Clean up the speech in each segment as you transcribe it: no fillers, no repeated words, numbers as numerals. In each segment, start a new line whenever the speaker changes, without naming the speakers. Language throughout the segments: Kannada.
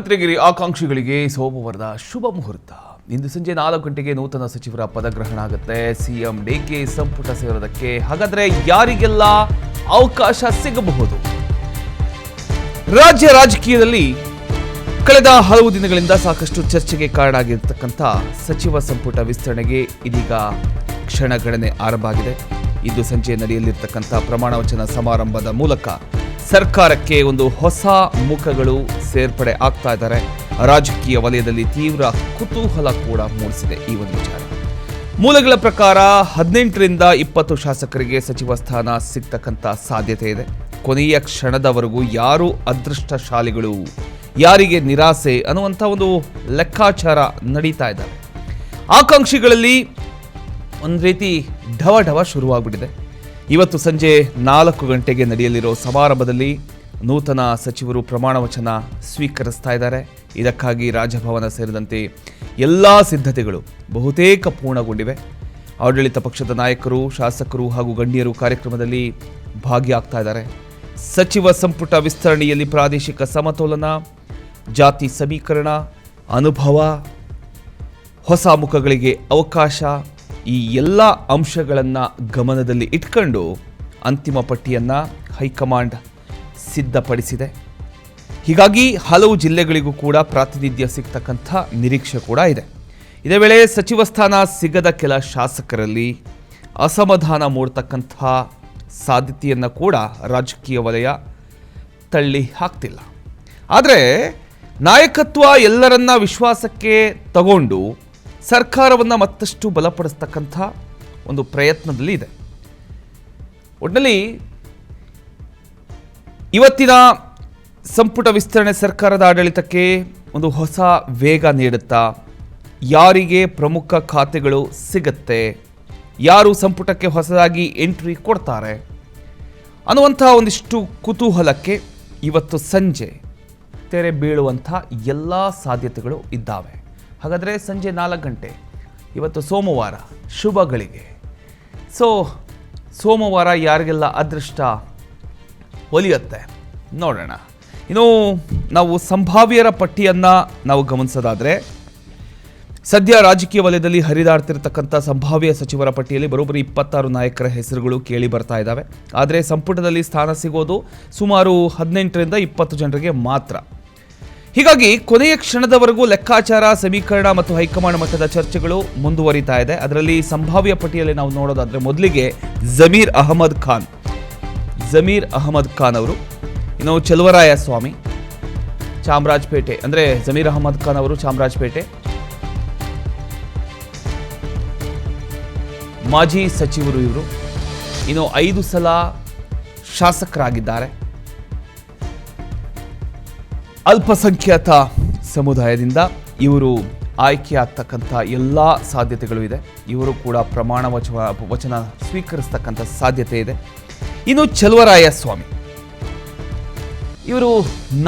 ಮಂತ್ರಿಗಿರಿ ಆಕಾಂಕ್ಷಿಗಳಿಗೆ ಸೋಮವಾರದ ಶುಭ ಮುಹೂರ್ತ. ಇಂದು ಸಂಜೆ 4 ಗಂಟೆಗೆ ನೂತನ ಸಚಿವರ ಪದಗ್ರಹಣ ಆಗುತ್ತೆ. ಸಿಎಂ ಡಿಕೆ ಸಂಪುಟ ಸೇರೋದಕ್ಕೆ ಹಾಗಾದ್ರೆ ಯಾರಿಗೆಲ್ಲ ಅವಕಾಶ ಸಿಗಬಹುದು? ರಾಜ್ಯ ರಾಜಕೀಯದಲ್ಲಿ ಕಳೆದ ಹಲವು ದಿನಗಳಿಂದ ಸಾಕಷ್ಟು ಚರ್ಚೆಗೆ ಕಾರಣ ಆಗಿರತಕ್ಕಂಥ ಸಚಿವ ಸಂಪುಟ ವಿಸ್ತರಣೆಗೆ ಇದೀಗ ಕ್ಷಣಗಣನೆ ಆರಂಭ ಆಗಿದೆ. ಇಂದು ಸಂಜೆ ನಡೆಯಲಿರ್ತಕ್ಕಂಥ ಪ್ರಮಾಣ ವಚನ ಸಮಾರಂಭದ ಮೂಲಕ ಸರ್ಕಾರಕ್ಕೆ ಒಂದು ಹೊಸ ಮುಖಗಳು ಸೇರ್ಪಡೆ ಆಗ್ತಾ ಇದ್ದಾರೆ. ರಾಜಕೀಯ ವಲಯದಲ್ಲಿ ತೀವ್ರ ಕುತೂಹಲ ಕೂಡ ಮೂಡಿಸಿದೆ ಈ ಒಂದು ವಿಚಾರ. ಮೂಲಗಳ ಪ್ರಕಾರ 18ರಿಂದ 20 ಶಾಸಕರಿಗೆ ಸಚಿವ ಸ್ಥಾನ ಸಿಗ್ತಕ್ಕಂಥ ಸಾಧ್ಯತೆ ಇದೆ. ಕೊನೆಯ ಕ್ಷಣದವರೆಗೂ ಯಾರು ಅದೃಷ್ಟಶಾಲಿಗಳು, ಯಾರಿಗೆ ನಿರಾಸೆ ಅನ್ನುವಂಥ ಒಂದು ಲೆಕ್ಕಾಚಾರ ನಡೀತಾ ಇದ್ದಾರೆ. ಆಕಾಂಕ್ಷಿಗಳಲ್ಲಿ ಒಂದು ರೀತಿ ಢವ ಶುರುವಾಗ್ಬಿಟ್ಟಿದೆ. ಇವತ್ತು ಸಂಜೆ 4 ಗಂಟೆಗೆ ನಡೆಯಲಿರೋ ಸಮಾರಂಭದಲ್ಲಿ ನೂತನ ಸಚಿವರು ಪ್ರಮಾಣ ವಚನ ಸ್ವೀಕರಿಸ್ತಾ ಇದ್ದಾರೆ. ಇದಕ್ಕಾಗಿ ರಾಜಭವನ ಸೇರಿದಂತೆ ಎಲ್ಲ ಸಿದ್ಧತೆಗಳು ಬಹುತೇಕ ಪೂರ್ಣಗೊಂಡಿವೆ. ಆಡಳಿತ ಪಕ್ಷದ ನಾಯಕರು, ಶಾಸಕರು ಹಾಗೂ ಗಣ್ಯರು ಕಾರ್ಯಕ್ರಮದಲ್ಲಿ ಭಾಗಿಯಾಗ್ತಾ ಇದ್ದಾರೆ. ಸಚಿವ ಸಂಪುಟ ವಿಸ್ತರಣೆಯಲ್ಲಿ ಪ್ರಾದೇಶಿಕ ಸಮತೋಲನ, ಜಾತಿ ಸಮೀಕರಣ, ಅನುಭವ, ಹೊಸ ಮುಖಗಳಿಗೆ ಅವಕಾಶ, ಈ ಎಲ್ಲ ಅಂಶಗಳನ್ನು ಗಮನದಲ್ಲಿ ಇಟ್ಕೊಂಡು ಅಂತಿಮ ಪಟ್ಟಿಯನ್ನು ಹೈಕಮಾಂಡ್ ಸಿದ್ಧಪಡಿಸಿದೆ. ಹೀಗಾಗಿ ಹಲವು ಜಿಲ್ಲೆಗಳಿಗೂ ಕೂಡ ಪ್ರಾತಿನಿಧ್ಯ ಸಿಗ್ತಕ್ಕಂಥ ನಿರೀಕ್ಷೆ ಕೂಡ ಇದೆ. ಇದೇ ವೇಳೆ ಸಚಿವ ಸ್ಥಾನ ಸಿಗದ ಕೆಲ ಶಾಸಕರಲ್ಲಿ ಅಸಮಾಧಾನ ಮೂಡತಕ್ಕಂಥ ಸಾಧ್ಯತೆಯನ್ನು ಕೂಡ ರಾಜಕೀಯ ವಲಯ ತಳ್ಳಿ ಹಾಕ್ತಿಲ್ಲ. ಆದರೆ ನಾಯಕತ್ವ ಎಲ್ಲರನ್ನ ವಿಶ್ವಾಸಕ್ಕೆ ತಗೊಂಡು ಸರ್ಕಾರವನ್ನು ಮತ್ತಷ್ಟು ಬಲಪಡಿಸ್ತಕ್ಕಂಥ ಒಂದು ಪ್ರಯತ್ನದಲ್ಲಿ ಇದೆ. ಒಟ್ಟಿನಲ್ಲಿ ಇವತ್ತಿನ ಸಂಪುಟ ವಿಸ್ತರಣೆ ಸರ್ಕಾರದ ಆಡಳಿತಕ್ಕೆ ಒಂದು ಹೊಸ ವೇಗ ನೀಡುತ್ತಾ, ಯಾರಿಗೆ ಪ್ರಮುಖ ಖಾತೆಗಳು ಸಿಗತ್ತೆ, ಯಾರು ಸಂಪುಟಕ್ಕೆ ಹೊಸದಾಗಿ ಎಂಟ್ರಿ ಕೊಡ್ತಾರೆ ಅನ್ನುವಂಥ ಒಂದಿಷ್ಟು ಕುತೂಹಲಕ್ಕೆ ಇವತ್ತು ಸಂಜೆ ತೆರೆ ಬೀಳುವಂಥ ಎಲ್ಲ ಸಾಧ್ಯತೆಗಳು ಇದ್ದಾವೆ. ಹಾಗಾದರೆ ಸಂಜೆ 4 ಗಂಟೆ ಇವತ್ತು ಸೋಮವಾರ ಶುಭಗಳಿಗೆ. ಸೋಮವಾರ ಯಾರಿಗೆಲ್ಲ ಅದೃಷ್ಟ ಒಲಿಯುತ್ತೆ ನೋಡೋಣ. ಇನ್ನು ನಾವು ಸಂಭಾವ್ಯರ ಪಟ್ಟಿಯನ್ನು ನಾವು ಗಮನಿಸೋದಾದರೆ, ಸದ್ಯ ರಾಜಕೀಯ ವಲಯದಲ್ಲಿ ಹರಿದಾಡ್ತಿರ್ತಕ್ಕಂಥ ಸಂಭಾವ್ಯ ಸಚಿವರ ಪಟ್ಟಿಯಲ್ಲಿ ಬರೋಬ್ಬರಿ 26 ನಾಯಕರ ಹೆಸರುಗಳು ಕೇಳಿ ಬರ್ತಾ ಇದ್ದಾವೆ. ಆದರೆ ಸಂಪುಟದಲ್ಲಿ ಸ್ಥಾನ ಸಿಗೋದು ಸುಮಾರು 18ರಿಂದ 20 ಜನರಿಗೆ ಮಾತ್ರ. ಹೀಗಾಗಿ ಕೊನೆಯ ಕ್ಷಣದವರೆಗೂ ಲೆಕ್ಕಾಚಾರ, ಸಮೀಕರಣ ಮತ್ತು ಹೈಕಮಾಂಡ್ ಮಟ್ಟದ ಚರ್ಚೆಗಳು ಮುಂದುವರಿತಾ ಇದೆ. ಅದರಲ್ಲಿ ಸಂಭಾವ್ಯ ಪಟ್ಟಿಯಲ್ಲಿ ನಾವು ನೋಡೋದಾದ್ರೆ ಮೊದಲಿಗೆ ಜಮೀರ್ ಅಹಮದ್ ಖಾನ್ ಅವರು, ಇನ್ನು ಚೆಲುವರಾಯ ಸ್ವಾಮಿ ಚಾಮರಾಜಪೇಟೆ, ಅಂದರೆ ಜಮೀರ್ ಅಹಮದ್ ಖಾನ್ ಅವರು ಚಾಮರಾಜಪೇಟೆ ಮಾಜಿ ಸಚಿವರು ಇವರು. ಇನ್ನು 5 ಸಲ ಶಾಸಕರಾಗಿದ್ದಾರೆ. ಅಲ್ಪಸಂಖ್ಯಾತ ಸಮುದಾಯದಿಂದ ಇವರು ಆಯ್ಕೆಯಾಗ್ತಕ್ಕಂಥ ಎಲ್ಲ ಸಾಧ್ಯತೆಗಳು ಇದೆ. ಇವರು ಕೂಡ ಪ್ರಮಾಣ ವಚನ ಸ್ವೀಕರಿಸ್ತಕ್ಕಂಥ ಸಾಧ್ಯತೆ ಇದೆ. ಇನ್ನು ಚೆಲುವರಾಯ ಸ್ವಾಮಿ ಇವರು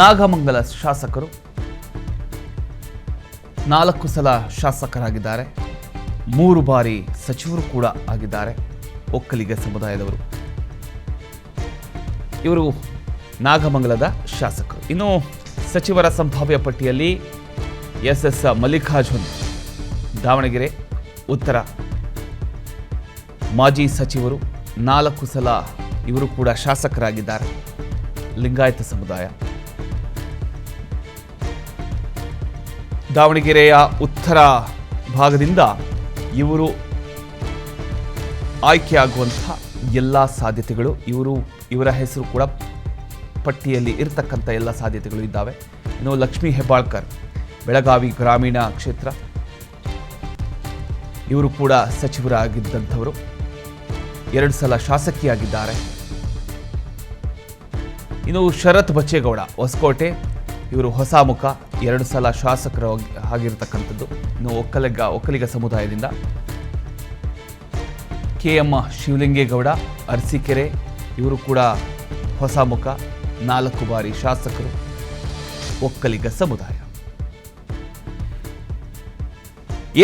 ನಾಗಮಂಗಲ ಶಾಸಕರು, 4 ಸಲ ಶಾಸಕರಾಗಿದ್ದಾರೆ, 3 ಬಾರಿ ಸಚಿವರು ಕೂಡ ಆಗಿದ್ದಾರೆ. ಒಕ್ಕಲಿಗ ಸಮುದಾಯದವರು ಇವರು ನಾಗಮಂಗಲದ ಶಾಸಕರು. ಇನ್ನು ಸಚಿವರ ಸಂಭಾವ್ಯ ಪಟ್ಟಿಯಲ್ಲಿ SS ಮಲ್ಲಿಕಾರ್ಜುನ್ ದಾವಣಗೆರೆ ಉತ್ತರ ಮಾಜಿ ಸಚಿವರು, 4 ಸಲ ಇವರು ಕೂಡ ಶಾಸಕರಾಗಿದ್ದಾರೆ, ಲಿಂಗಾಯತ ಸಮುದಾಯ. ದಾವಣಗೆರೆಯ ಉತ್ತರ ಭಾಗದಿಂದ ಇವರು ಆಯ್ಕೆಯಾಗುವಂಥ ಎಲ್ಲ ಸಾಧ್ಯತೆಗಳು, ಇವರ ಹೆಸರು ಕೂಡ ಪಟ್ಟಿಯಲ್ಲಿ ಇರತಕ್ಕಂಥ ಎಲ್ಲ ಸಾಧ್ಯತೆಗಳು ಇದ್ದಾವೆ. ಇನ್ನು ಲಕ್ಷ್ಮೀ ಹೆಬ್ಬಾಳ್ಕರ್ ಬೆಳಗಾವಿ ಗ್ರಾಮೀಣ ಕ್ಷೇತ್ರ, ಇವರು ಕೂಡ ಸಚಿವರಾಗಿದ್ದಂಥವರು, 2 ಸಲ ಶಾಸಕಿಯಾಗಿದ್ದಾರೆ. ಇನ್ನು ಶರತ್ ಬಚ್ಚೇಗೌಡ ಹೊಸಕೋಟೆ, ಇವರು ಹೊಸ ಮುಖ, 2 ಸಲ ಶಾಸಕರು ಆಗಿರತಕ್ಕಂಥದ್ದು. ಇನ್ನು ಒಕ್ಕಲಿಗ ಸಮುದಾಯದಿಂದ KM ಶಿವಲಿಂಗೇಗೌಡ ಅರಸೀಕೆರೆ, ಇವರು ಕೂಡ ಹೊಸ ಮುಖ, 4 ಬಾರಿ ಶಾಸಕರು, ಒಕ್ಕಲಿಗ ಸಮುದಾಯ.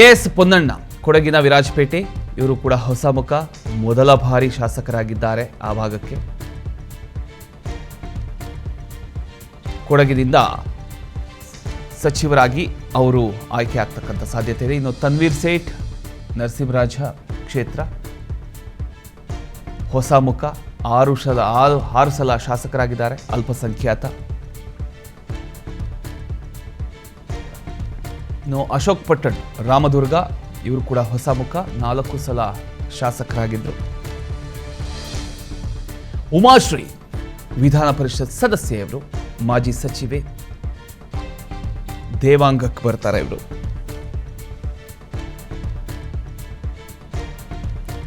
AS ಪೊನ್ನಣ್ಣ ಕೊಡಗಿನ ವಿರಾಜಪೇಟೆ, ಇವರು ಕೂಡ ಹೊಸ ಮುಖ, ಮೊದಲ ಬಾರಿ ಶಾಸಕರಾಗಿದ್ದಾರೆ ಆ ಭಾಗಕ್ಕೆ. ಕೊಡಗಿನಿಂದ ಸಚಿವರಾಗಿ ಅವರು ಆಯ್ಕೆ ಆಗ್ತಕ್ಕಂಥ ಸಾಧ್ಯತೆ ಇದೆ. ಇನ್ನು ತನ್ವೀರ್ ಸೇಠ್ ನರಸಿಂಹರಾಜ ಕ್ಷೇತ್ರ ಹೊಸ ಮುಖ, 6 ಸಲ ಶಾಸಕರಾಗಿದ್ದಾರೆ, ಅಲ್ಪಸಂಖ್ಯಾತ. ಇನ್ನು ಅಶೋಕ್ ಪಟ್ಟಣ್ ರಾಮದುರ್ಗ, ಇವರು ಕೂಡ ಹೊಸ ಮುಖ, 4 ಸಲ ಶಾಸಕರಾಗಿದ್ದರು. ಉಮಾಶ್ರೀ ವಿಧಾನ ಪರಿಷತ್ ಸದಸ್ಯೆ, ಇವರು ಮಾಜಿ ಸಚಿವೆ, ದೇವಾಂಗಕ್ಕೆ ಬರ್ತಾರೆ ಇವರು.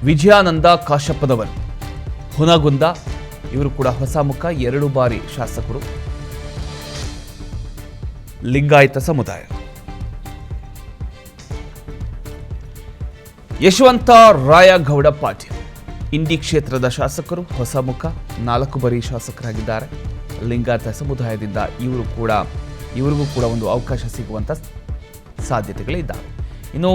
ವಿಜಯಾನಂದ ಕಾಶಪ್ಪನವರು ಹುನಗುಂದ, ಇವರು ಕೂಡ ಹೊಸ ಮುಖ, 2 ಬಾರಿ ಶಾಸಕರು, ಲಿಂಗಾಯತ ಸಮುದಾಯ. ಯಶವಂತ ರಾಯಗೌಡ ಪಾಟೀಲ್ ಇಂಡಿ ಕ್ಷೇತ್ರದ ಶಾಸಕರು, ಹೊಸ ಮುಖ, 4 ಬಾರಿ ಶಾಸಕರಾಗಿದ್ದಾರೆ, ಲಿಂಗಾಯತ ಸಮುದಾಯದಿಂದ. ಇವರಿಗೂ ಕೂಡ ಒಂದು ಅವಕಾಶ ಸಿಗುವಂಥ ಸಾಧ್ಯತೆಗಳಿದ್ದಾವೆ. ಇನ್ನು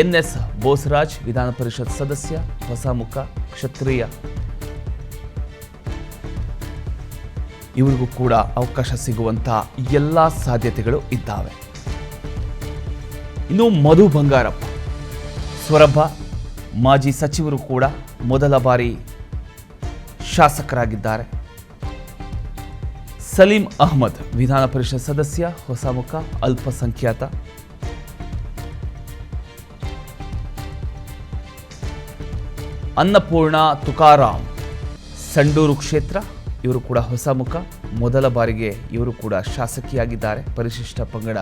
NS ಬೋಸರಾಜ್ ವಿಧಾನ ಪರಿಷತ್ ಸದಸ್ಯ, ಹೊಸ ಮುಖ, ಕ್ಷತ್ರಿಯ, ಇವರಿಗೂ ಕೂಡ ಅವಕಾಶ ಸಿಗುವಂಥ ಎಲ್ಲ ಸಾಧ್ಯತೆಗಳು ಇದ್ದಾವೆ. ಇನ್ನು ಮಧು ಬಂಗಾರಪ್ಪ ಸೊರಬ, ಮಾಜಿ ಸಚಿವರು ಕೂಡ ಮೊದಲ ಬಾರಿ ಶಾಸಕರಾಗಿದ್ದಾರೆ. ಸಲೀಂ ಅಹ್ಮದ್ ವಿಧಾನ ಪರಿಷತ್ ಸದಸ್ಯ, ಹೊಸ ಮುಖ, ಅಲ್ಪಸಂಖ್ಯಾತ. ಅನ್ನಪೂರ್ಣ ತುಕಾರಾಮ್ ಸಂಡೂರು ಕ್ಷೇತ್ರ, ಇವರು ಕೂಡ ಹೊಸ ಮುಖ, ಮೊದಲ ಬಾರಿಗೆ ಇವರು ಕೂಡ ಶಾಸಕಿಯಾಗಿದ್ದಾರೆ, ಪರಿಶಿಷ್ಟ ಪಂಗಡ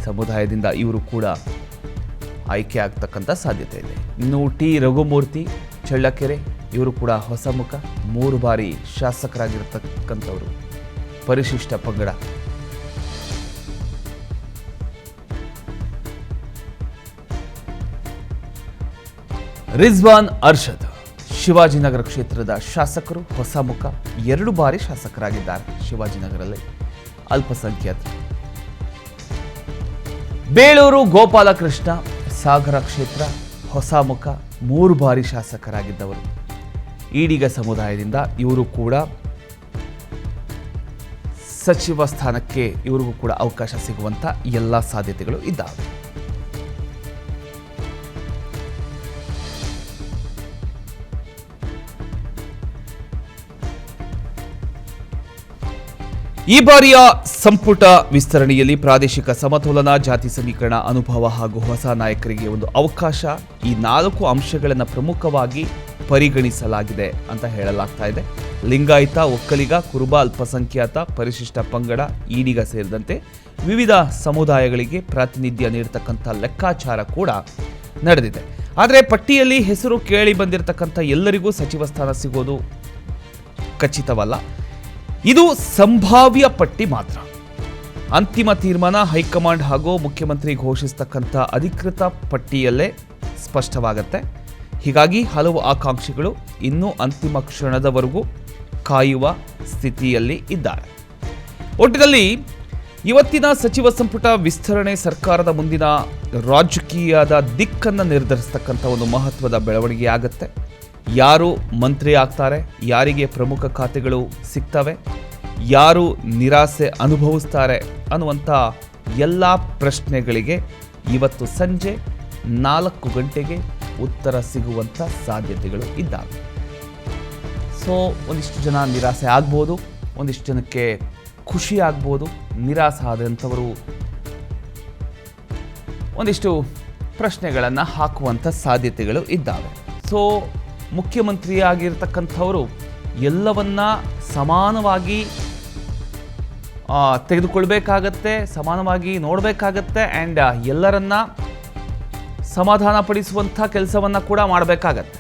ಸಮುದಾಯದಿಂದ ಇವರು ಕೂಡ ಆಯ್ಕೆ ಆಗ್ತಕ್ಕಂಥ ಸಾಧ್ಯತೆ ಇದೆ. ಇನ್ನು ಟಿ ರಘುಮೂರ್ತಿ ಚಳ್ಳಕೆರೆ, ಇವರು ಕೂಡ ಹೊಸ ಮುಖ, 3 ಬಾರಿ ಶಾಸಕರಾಗಿರ್ತಕ್ಕಂಥವರು, ಪರಿಶಿಷ್ಟ ಪಂಗಡ. ರಿಜ್ವಾನ್ ಅರ್ಷದ್ ಶಿವಾಜಿನಗರ ಕ್ಷೇತ್ರದ ಶಾಸಕರು, ಹೊಸ ಮುಖ, 2 ಬಾರಿ ಶಾಸಕರಾಗಿದ್ದಾರೆ ಶಿವಾಜಿನಗರಲ್ಲಿ, ಅಲ್ಪಸಂಖ್ಯಾತರು. ಬೇಳೂರು ಗೋಪಾಲಕೃಷ್ಣ ಸಾಗರ ಕ್ಷೇತ್ರ, ಹೊಸ ಮುಖ, 3 ಬಾರಿ ಶಾಸಕರಾಗಿದ್ದವರು, ಈಡಿಗ ಸಮುದಾಯದಿಂದ. ಇವರು ಕೂಡ ಸಚಿವ ಸ್ಥಾನಕ್ಕೆ ಇವರಿಗೂ ಕೂಡ ಅವಕಾಶ ಸಿಗುವಂಥ ಎಲ್ಲ ಸಾಧ್ಯತೆಗಳು ಇದ್ದಾವೆ. ಈ ಬಾರಿಯ ಸಂಪುಟ ವಿಸ್ತರಣೆಯಲ್ಲಿ ಪ್ರಾದೇಶಿಕ ಸಮತೋಲನ, ಜಾತಿ ಸಮೀಕರಣ, ಅನುಭವ ಹಾಗೂ ಹೊಸ ನಾಯಕರಿಗೆ ಒಂದು ಅವಕಾಶ, ಈ 4 ಅಂಶಗಳನ್ನು ಪ್ರಮುಖವಾಗಿ ಪರಿಗಣಿಸಲಾಗಿದೆ ಅಂತ ಹೇಳಲಾಗ್ತಾ ಇದೆ. ಲಿಂಗಾಯತ, ಒಕ್ಕಲಿಗ, ಕುರುಬ, ಅಲ್ಪಸಂಖ್ಯಾತ, ಪರಿಶಿಷ್ಟ ಪಂಗಡ, ಈಡಿಗ ಸೇರಿದಂತೆ ವಿವಿಧ ಸಮುದಾಯಗಳಿಗೆ ಪ್ರಾತಿನಿಧ್ಯ ನೀಡತಕ್ಕಂಥ ಲೆಕ್ಕಾಚಾರ ಕೂಡ ನಡೆದಿದೆ. ಆದರೆ ಪಟ್ಟಿಯಲ್ಲಿ ಹೆಸರು ಕೇಳಿ ಬಂದಿರತಕ್ಕಂಥ ಎಲ್ಲರಿಗೂ ಸಚಿವ ಸ್ಥಾನ ಸಿಗೋದು ಖಚಿತವಲ್ಲ. ಇದು ಸಂಭಾವ್ಯ ಪಟ್ಟಿ ಮಾತ್ರ. ಅಂತಿಮ ತೀರ್ಮಾನ ಹೈಕಮಾಂಡ್ ಹಾಗೂ ಮುಖ್ಯಮಂತ್ರಿ ಘೋಷಿಸತಕ್ಕಂಥ ಅಧಿಕೃತ ಪಟ್ಟಿಯಲ್ಲೇ ಸ್ಪಷ್ಟವಾಗುತ್ತೆ. ಹೀಗಾಗಿ ಹಲವು ಆಕಾಂಕ್ಷಿಗಳು ಇನ್ನೂ ಅಂತಿಮ ಕ್ಷಣದವರೆಗೂ ಕಾಯುವ ಸ್ಥಿತಿಯಲ್ಲಿ ಇದ್ದಾರೆ. ಒಟ್ಟಿನಲ್ಲಿ ಇವತ್ತಿನ ಸಚಿವ ಸಂಪುಟ ವಿಸ್ತರಣೆ ಸರ್ಕಾರದ ಮುಂದಿನ ರಾಜಕೀಯದ ದಿಕ್ಕನ್ನು ನಿರ್ಧರಿಸತಕ್ಕಂಥ ಒಂದು ಮಹತ್ವದ ಬೆಳವಣಿಗೆ ಆಗುತ್ತೆ. ಯಾರು ಮಂತ್ರಿ ಆಗ್ತಾರೆ, ಯಾರಿಗೆ ಪ್ರಮುಖ ಖಾತೆಗಳು ಸಿಗ್ತವೆ, ಯಾರು ನಿರಾಸೆ ಅನುಭವಿಸ್ತಾರೆ ಅನ್ನುವಂಥ ಎಲ್ಲ ಪ್ರಶ್ನೆಗಳಿಗೆ ಇವತ್ತು ಸಂಜೆ 4 ಗಂಟೆಗೆ ಉತ್ತರ ಸಿಗುವಂಥ ಸಾಧ್ಯತೆಗಳು ಇದ್ದಾವೆ. ಸೊ ಒಂದಿಷ್ಟು ಜನ ನಿರಾಸೆ ಆಗ್ಬೋದು, ಒಂದಿಷ್ಟು ಜನಕ್ಕೆ ಖುಷಿ ಆಗ್ಬೋದು. ನಿರಾಸೆ ಆದಂಥವರು ಒಂದಿಷ್ಟು ಪ್ರಶ್ನೆಗಳನ್ನು ಹಾಕುವಂಥ ಸಾಧ್ಯತೆಗಳು ಇದ್ದಾವೆ. ಸೊ ಮುಖ್ಯಮಂತ್ರಿಯಾಗಿರ್ತಕ್ಕಂಥವರು ಎಲ್ಲವನ್ನ ಸಮಾನವಾಗಿ ತೆಗೆದುಕೊಳ್ಬೇಕಾಗತ್ತೆ, ಸಮಾನವಾಗಿ ನೋಡಬೇಕಾಗತ್ತೆ, ಆ್ಯಂಡ್ ಎಲ್ಲರನ್ನ ಸಮಾಧಾನ ಪಡಿಸುವಂಥ ಕೆಲಸವನ್ನು ಕೂಡ ಮಾಡಬೇಕಾಗತ್ತೆ.